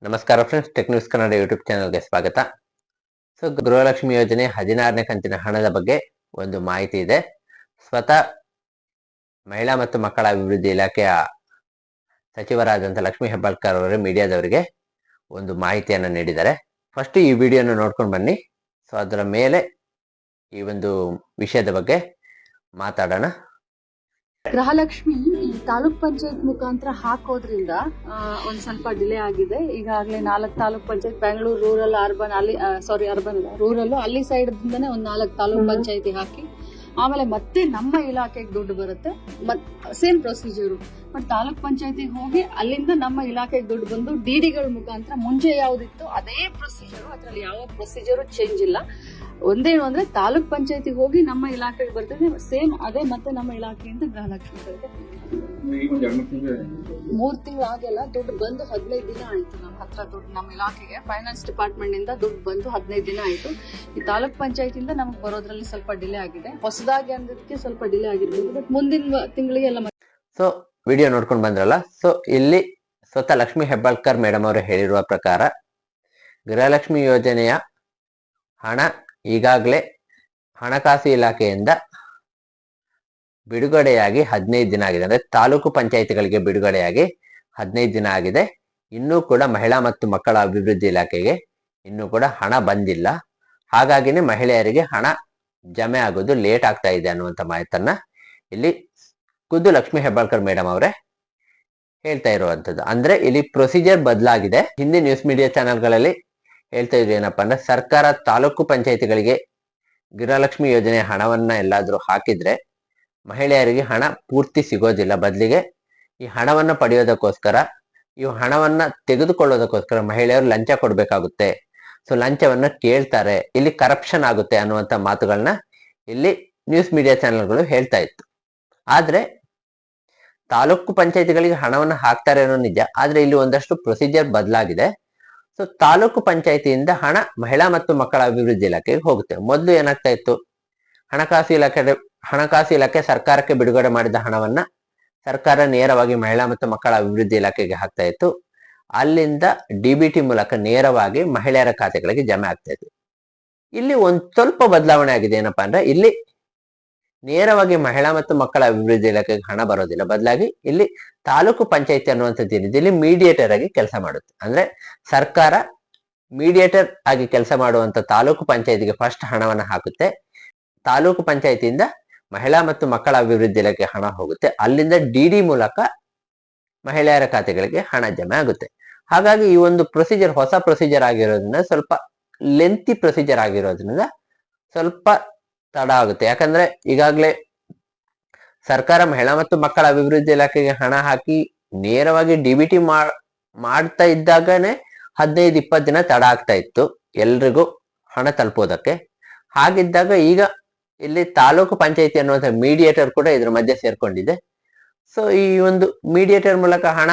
ನಮಸ್ಕಾರ friends, tech news Kannada YouTube ಚಾನಲ್ಗೆ ಸ್ವಾಗತ. ಸೊ ಗೃಹಲಕ್ಷ್ಮಿ ಯೋಜನೆ 16ನೇ ಕಂತಿನ ಹಣದ ಬಗ್ಗೆ ಒಂದು ಮಾಹಿತಿ ಇದೆ. ಸ್ವತಃ ಮಹಿಳಾ ಮತ್ತು ಮಕ್ಕಳ ಅಭಿವೃದ್ಧಿ ಇಲಾಖೆಯ ಸಚಿವರಾದಂಥ ಲಕ್ಷ್ಮೀ ಹೆಬ್ಬಾಳ್ಕರ್ ಅವರು ಮೀಡಿಯಾದವರಿಗೆ ಒಂದು ಮಾಹಿತಿಯನ್ನು ನೀಡಿದ್ದಾರೆ. ಫಸ್ಟ್ ಈ ವಿಡಿಯೋನ ನೋಡ್ಕೊಂಡು ಬನ್ನಿ. ಸೊ ಅದರ ಮೇಲೆ ಈ ಒಂದು ವಿಷಯದ ಬಗ್ಗೆ ಮಾತಾಡೋಣ. ಗೃಹಲಕ್ಷ್ಮಿ ಈ ತಾಲೂಕ್ ಪಂಚಾಯತ್ ಮುಖಾಂತರ ಹಾಕೋದ್ರಿಂದ ಒಂದ್ ಸ್ವಲ್ಪ ಡಿಲೇ ಆಗಿದೆ. ಈಗಾಗಲೇ 4 ತಾಲೂಕ್ ಪಂಚಾಯತ್, ಬೆಂಗಳೂರು ರೂರಲ್, ಅರ್ಬನ್, ಅಲ್ಲಿ ಅರ್ಬನ್ ರೂರಲ್, ಅಲ್ಲಿ ಸೈಡ್ ದಿಂದನೇ ಒಂದ್ 4 ತಾಲೂಕ್ ಪಂಚಾಯತಿ ಹಾಕಿ ಆಮೇಲೆ ಮತ್ತೆ ನಮ್ಮ ಇಲಾಖೆಗೆ ದುಡ್ಡು ಬರುತ್ತೆ. Same procedure. ಬಟ್ ತಾಲೂಕ್ ಪಂಚಾಯತಿಗೆ ಹೋಗಿ ಅಲ್ಲಿಂದ ನಮ್ಮ ಇಲಾಖೆಗೆ ದುಡ್ಡು ಬಂದು ಡಿಡಿಗಳ ಮುಖಾಂತರ ಮುಂಚೆ ಯಾವ್ದಿತ್ತು ಅದೇ ಪ್ರೊಸೀಜರು, ಅದ್ರಲ್ಲಿ ಯಾವ ಪ್ರೊಸೀಜರು ಚೇಂಜ್ ಇಲ್ಲ. ಒಂದೇನು ಅಂದ್ರೆ ತಾಲೂಕ್ ಪಂಚಾಯತಿಗೆ ಹೋಗಿ ನಮ್ಮ ಇಲಾಖೆಗೆ ಬರ್ತದೆ, ಸೇಮ್ ಅದೇ ಮತ್ತೆ ನಮ್ಮ ಇಲಾಖೆಯಿಂದ ಗೃಹಲಕ್ಷ್ಮಿ ಬರುತ್ತೆ. 3 ತಿಂಗಳು ಆಗಿಲ್ಲ, ದುಡ್ಡು ಬಂದು 15 ದಿನ ಆಯ್ತು. ನಮ್ಮ ಹತ್ರ ದುಡ್ಡು ನಮ್ಮ ಇಲಾಖೆಗೆ ಫೈನಾನ್ಸ್ ಡಿಪಾರ್ಟ್ಮೆಂಟ್ ನಿಂದ ದುಡ್ಡು ಬಂದು 15 ದಿನ ಆಯ್ತು. ಈ ತಾಲೂಕ್ ಪಂಚಾಯತಿಂದ ನಮ್ಗೆ ಬರೋದ್ರಲ್ಲಿ ಸ್ವಲ್ಪ ಡಿಲೇ ಆಗಿದೆ. ಹೊಸದಾಗಿ ಅಂದಕ್ಕೆ ಸ್ವಲ್ಪ ಡಿಲೇ ಆಗಿರ್ಬೋದು, ಬಟ್ ಮುಂದಿನ ತಿಂಗಳಿಗೆಲ್ಲ. ಸೊ ವಿಡಿಯೋ ನೋಡ್ಕೊಂಡು ಬಂದ್ರಲ್ಲ. ಸೊ ಇಲ್ಲಿ ಸ್ವತಃ ಲಕ್ಷ್ಮೀ ಹೆಬ್ಬಾಳ್ಕರ್ ಮೇಡಮ್ ಅವರು ಹೇಳಿರುವ ಪ್ರಕಾರ ಗೃಹಲಕ್ಷ್ಮಿ ಯೋಜನೆಯ ಹಣ ಈಗಾಗಲೇ ಹಣಕಾಸು ಇಲಾಖೆಯಿಂದ ಬಿಡುಗಡೆಯಾಗಿ 15 ದಿನ ಆಗಿದೆ. ಅಂದ್ರೆ ತಾಲೂಕು ಪಂಚಾಯಿತಿಗಳಿಗೆ ಬಿಡುಗಡೆಯಾಗಿ 15 ದಿನ ಆಗಿದೆ. ಇನ್ನೂ ಕೂಡ ಮಹಿಳಾ ಮತ್ತು ಮಕ್ಕಳ ಅಭಿವೃದ್ಧಿ ಇಲಾಖೆಗೆ ಇನ್ನೂ ಕೂಡ ಹಣ ಬಂದಿಲ್ಲ. ಹಾಗಾಗಿನೇ ಮಹಿಳೆಯರಿಗೆ ಹಣ ಜಮೆ ಆಗೋದು ಲೇಟ್ ಆಗ್ತಾ ಇದೆ ಅನ್ನುವಂಥ ಮಾಹಿತಿಯನ್ನ ಇಲ್ಲಿ ಖುದ್ದು ಲಕ್ಷ್ಮೀ ಹೆಬ್ಬಾಳ್ಕರ್ ಮೇಡಮ್ ಅವರೇ ಹೇಳ್ತಾ ಇರುವಂತದ್ದು. ಅಂದ್ರೆ ಇಲ್ಲಿ ಪ್ರೊಸೀಜರ್ ಬದಲಾಗಿದೆ. ಹಿಂದಿ ನ್ಯೂಸ್ ಮೀಡಿಯಾ ಚಾನೆಲ್ಗಳಲ್ಲಿ ಹೇಳ್ತಾ ಇದ್ರು ಏನಪ್ಪಾ ಅಂದ್ರೆ, ಸರ್ಕಾರ ತಾಲೂಕು ಪಂಚಾಯಿತಿಗಳಿಗೆ ಗೃಹಲಕ್ಷ್ಮಿ ಯೋಜನೆ ಹಣವನ್ನ ಎಲ್ಲಾದ್ರೂ ಹಾಕಿದ್ರೆ ಮಹಿಳೆಯರಿಗೆ ಹಣ ಪೂರ್ತಿ ಸಿಗೋದಿಲ್ಲ. ಬದಲಿಗೆ ಈ ಹಣವನ್ನ ಪಡೆಯೋದಕ್ಕೋಸ್ಕರ, ಈ ಹಣವನ್ನ ತೆಗೆದುಕೊಳ್ಳೋದಕ್ಕೋಸ್ಕರ ಮಹಿಳೆಯರು ಲಂಚ ಕೊಡ್ಬೇಕಾಗುತ್ತೆ. ಸೊ ಲಂಚವನ್ನ ಕೇಳ್ತಾರೆ, ಇಲ್ಲಿ ಕರಪ್ಷನ್ ಆಗುತ್ತೆ ಅನ್ನುವಂತ ಮಾತುಗಳನ್ನ ಇಲ್ಲಿ ನ್ಯೂಸ್ ಮೀಡಿಯಾ ಚಾನೆಲ್ಗಳು ಹೇಳ್ತಾ ಇತ್ತು. ಆದ್ರೆ ತಾಲೂಕು ಪಂಚಾಯಿತಿಗಳಿಗೆ ಹಣವನ್ನ ಹಾಕ್ತಾರೆ ಅನ್ನೋ ನಿಜ. ಆದ್ರೆ ಇಲ್ಲಿ ಒಂದಷ್ಟು ಪ್ರೊಸೀಜರ್ ಬದಲಾಗಿದೆ. ಸೊ ತಾಲೂಕು ಪಂಚಾಯಿತಿಯಿಂದ ಹಣ ಮಹಿಳಾ ಮತ್ತು ಮಕ್ಕಳ ಅಭಿವೃದ್ಧಿ ಇಲಾಖೆಗೆ ಹೋಗುತ್ತೆ. ಮೊದಲು ಏನಾಗ್ತಾ ಇತ್ತು, ಹಣಕಾಸು ಇಲಾಖೆ ಸರ್ಕಾರಕ್ಕೆ ಬಿಡುಗಡೆ ಮಾಡಿದ ಹಣವನ್ನ ಸರ್ಕಾರ ನೇರವಾಗಿ ಮಹಿಳಾ ಮತ್ತು ಮಕ್ಕಳ ಅಭಿವೃದ್ಧಿ ಇಲಾಖೆಗೆ ಹಾಕ್ತಾ ಇತ್ತು. ಅಲ್ಲಿಂದ DBT ಮೂಲಕ ನೇರವಾಗಿ ಮಹಿಳೆಯರ ಖಾತೆಗಳಿಗೆ ಜಮೆ ಆಗ್ತಾ ಇತ್ತು. ಇಲ್ಲಿ ಒಂದ್ ಸ್ವಲ್ಪ ಬದಲಾವಣೆ ಆಗಿದೆ. ಏನಪ್ಪಾ ಅಂದ್ರೆ, ಇಲ್ಲಿ ನೇರವಾಗಿ ಮಹಿಳಾ ಮತ್ತು ಮಕ್ಕಳ ಅಭಿವೃದ್ಧಿ ಇಲಾಖೆಗೆ ಹಣ ಬರೋದಿಲ್ಲ. ಬದಲಾಗಿ ಇಲ್ಲಿ ತಾಲೂಕು ಪಂಚಾಯತಿ ಅನ್ನುವಂಥದ್ದು ಏನಿದೆ, ಇಲ್ಲಿ ಮೀಡಿಯೇಟರ್ ಆಗಿ ಕೆಲಸ ಮಾಡುತ್ತೆ. ಅಂದ್ರೆ ಸರ್ಕಾರ ಮೀಡಿಯೇಟರ್ ಆಗಿ ಕೆಲಸ ಮಾಡುವಂತ ತಾಲೂಕು ಪಂಚಾಯತಿಗೆ ಫಸ್ಟ್ ಹಣವನ್ನ ಹಾಕುತ್ತೆ. ತಾಲೂಕು ಪಂಚಾಯತಿಯಿಂದ ಮಹಿಳಾ ಮತ್ತು ಮಕ್ಕಳ ಅಭಿವೃದ್ಧಿ ಇಲಾಖೆ ಹಣ ಹೋಗುತ್ತೆ. ಅಲ್ಲಿಂದ DD ಮೂಲಕ ಮಹಿಳೆಯರ ಖಾತೆಗಳಿಗೆ ಹಣ ಜಮೆ ಆಗುತ್ತೆ. ಹಾಗಾಗಿ ಈ ಒಂದು ಪ್ರೊಸೀಜರ್ ಹೊಸ ಪ್ರೊಸೀಜರ್ ಆಗಿರೋದ್ರಿಂದ, ಸ್ವಲ್ಪ ಲೆಂತಿ ಪ್ರೊಸೀಜರ್ ಆಗಿರೋದ್ರಿಂದ ಸ್ವಲ್ಪ ತಡ ಆಗುತ್ತೆ. ಯಾಕಂದ್ರೆ ಈಗಾಗಲೇ ಸರ್ಕಾರ ಮಹಿಳಾ ಮತ್ತು ಮಕ್ಕಳ ಅಭಿವೃದ್ಧಿ ಇಲಾಖೆಗೆ ಹಣ ಹಾಕಿ ನೇರವಾಗಿ DBT ಮಾಡ್ತಾ ಇದ್ದಾಗನೇ 15-20 ದಿನ ತಡ ಆಗ್ತಾ ಇತ್ತು ಎಲ್ರಿಗೂ ಹಣ ತಲುಪೋದಕ್ಕೆ. ಹಾಗಿದ್ದಾಗ ಈಗ ಇಲ್ಲಿ ತಾಲೂಕು ಪಂಚಾಯತಿ ಅನ್ನುವಂಥ ಮೀಡಿಯೇಟರ್ ಕೂಡ ಇದ್ರ ಮಧ್ಯೆ ಸೇರ್ಕೊಂಡಿದೆ. ಸೊ ಈ ಒಂದು ಮೀಡಿಯೇಟರ್ ಮೂಲಕ ಹಣ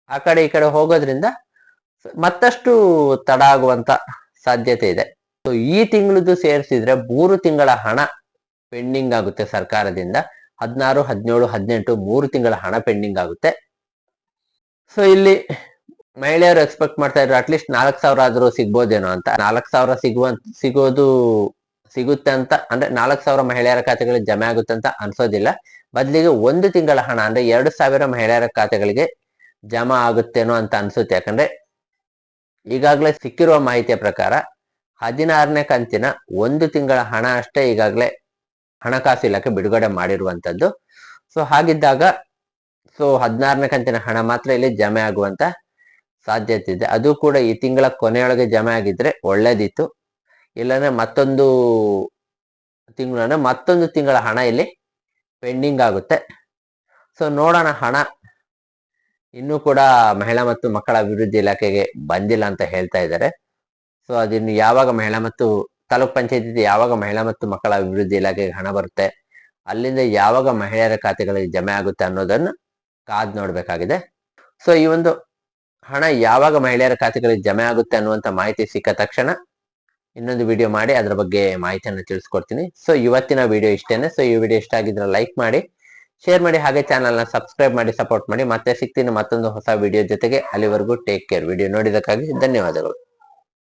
ಆ ಕಡೆ ಈ ಕಡೆ ಹೋಗೋದ್ರಿಂದ ಮತ್ತಷ್ಟು ತಡ ಆಗುವಂತ ಸಾಧ್ಯತೆ ಇದೆ. ಸೊ ಈ ತಿಂಗಳದ್ದು ಸೇರಿಸಿದ್ರೆ 3 ತಿಂಗಳ ಹಣ ಪೆಂಡಿಂಗ್ ಆಗುತ್ತೆ ಸರ್ಕಾರದಿಂದ. 16, 17, 18 3 ತಿಂಗಳ ಹಣ ಪೆಂಡಿಂಗ್ ಆಗುತ್ತೆ. ಸೊ ಇಲ್ಲಿ ಮಹಿಳೆಯರು ಎಕ್ಸ್ಪೆಕ್ಟ್ ಮಾಡ್ತಾ ಇದ್ರು ಅಟ್ಲೀಸ್ಟ್ 4,000 ಆದ್ರೂ ಸಿಗ್ಬೋದೇನೋ ಅಂತ. 4,000 ಸಿಗುತ್ತೆ ಅಂತ ಅಂದ್ರೆ 4,000 ಮಹಿಳೆಯರ ಖಾತೆಗಳಿಗೆ ಜಮೆ ಆಗುತ್ತೆ ಅಂತ ಅನ್ಸೋದಿಲ್ಲ. ಬದಲಿಗೆ 1 ತಿಂಗಳ ಹಣ ಅಂದ್ರೆ 2,000 ಮಹಿಳೆಯರ ಖಾತೆಗಳಿಗೆ ಜಮಾ ಆಗುತ್ತೇನೋ ಅಂತ ಅನ್ಸುತ್ತೆ. ಯಾಕಂದ್ರೆ ಈಗಾಗಲೇ ಸಿಕ್ಕಿರುವ ಮಾಹಿತಿಯ ಪ್ರಕಾರ 16ನೇ ಕಂತಿನ 1 ತಿಂಗಳ ಹಣ ಅಷ್ಟೇ ಈಗಾಗಲೇ ಹಣಕಾಸು ಇಲಾಖೆ ಬಿಡುಗಡೆ ಮಾಡಿರುವಂತದ್ದು. ಸೊ ಹಾಗಿದ್ದಾಗ 16ನೇ ಕಂತಿನ ಹಣ ಮಾತ್ರ ಇಲ್ಲಿ ಜಮೆ ಆಗುವಂತ ಸಾಧ್ಯತೆ ಇದೆ. ಅದು ಕೂಡ ಈ ತಿಂಗಳ ಕೊನೆಯೊಳಗೆ ಜಮೆ ಆಗಿದ್ರೆ ಒಳ್ಳೇದಿತ್ತು. ಇಲ್ಲಾಂದ್ರೆ ಮತ್ತೊಂದು ತಿಂಗಳ ಹಣ ಇಲ್ಲಿ ಪೆಂಡಿಂಗ್ ಆಗುತ್ತೆ. ಸೊ ನೋಡೋಣ, ಹಣ ಇನ್ನೂ ಕೂಡ ಮಹಿಳಾ ಮತ್ತು ಮಕ್ಕಳ ಅಭಿವೃದ್ಧಿ ಇಲಾಖೆಗೆ ಬಂದಿಲ್ಲ ಅಂತ ಹೇಳ್ತಾ ಇದ್ದಾರೆ. ಸೊ ಅದನ್ನು ಯಾವಾಗ ತಾಲೂಕ್ ಪಂಚಾಯತಿ ಯಾವಾಗ ಮಹಿಳಾ ಮತ್ತು ಮಕ್ಕಳ ಅಭಿವೃದ್ಧಿ ಇಲಾಖೆಗೆ ಹಣ ಬರುತ್ತೆ, ಅಲ್ಲಿಂದ ಯಾವಾಗ ಮಹಿಳೆಯರ ಖಾತೆಗಳಿಗೆ ಜಮೆ ಆಗುತ್ತೆ ಅನ್ನೋದನ್ನ ಕಾದ್ ನೋಡ್ಬೇಕಾಗಿದೆ. ಸೊ ಈ ಒಂದು ಹಣ ಯಾವಾಗ ಮಹಿಳೆಯರ ಖಾತೆಗಳಿಗೆ ಜಮೆ ಆಗುತ್ತೆ ಅನ್ನುವಂಥ ಮಾಹಿತಿ ಸಿಕ್ಕ ತಕ್ಷಣ ಇನ್ನೊಂದು ವಿಡಿಯೋ ಮಾಡಿ ಅದ್ರ ಬಗ್ಗೆ ಮಾಹಿತಿಯನ್ನು ತಿಳಿಸ್ಕೊಡ್ತೀನಿ. ಸೊ ಇವತ್ತಿನ ವಿಡಿಯೋ ಇಷ್ಟೇನೆ. ಸೊ ಈ ವಿಡಿಯೋ ಇಷ್ಟ ಆಗಿದ್ರೆ ಲೈಕ್ ಮಾಡಿ, ಶೇರ್ ಮಾಡಿ, ಹಾಗೆ ಚಾನಲ್ ನ ಸಬ್ಸ್ಕ್ರೈಬ್ ಮಾಡಿ ಸಪೋರ್ಟ್ ಮಾಡಿ. ಮತ್ತೆ ಸಿಗ್ತೀನಿ ಮತ್ತೊಂದು ಹೊಸ ವಿಡಿಯೋ ಜೊತೆಗೆ. ಅಲ್ಲಿವರೆಗೂ ಟೇಕ್ ಕೇರ್. ವಿಡಿಯೋ ನೋಡಿದಕ್ಕಾಗಿ ಧನ್ಯವಾದಗಳು.